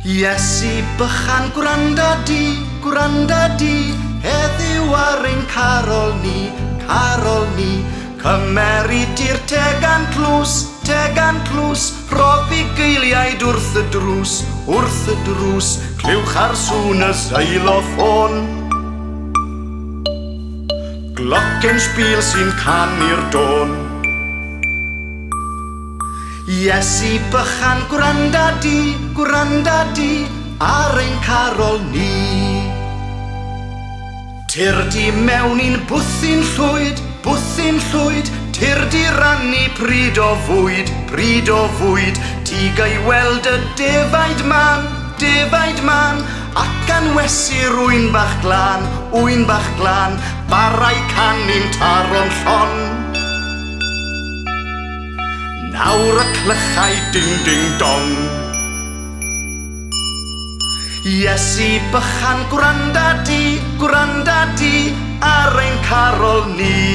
Iesu bychan gwranda di, heddiw ar ein carol ni, cymeryd i'r tegan tlws, rhoddi geiliaid wrth y drws, clywch ar sŵn y xyloffon. Glockenspiel sy'n canu'r dôn. Iesu bychan gwranda di, ar ein carol ni. Tirdi mewn i'n bwthyn llwyd, tirdi rannu pryd o fwyd, ti gai weld y defaid man, ac anwesu rwy'n bach glan, barai canu'n taro'n llon. Nawr y clychau ding dong. Iesu bychan gwranda di, ar ein carol ni.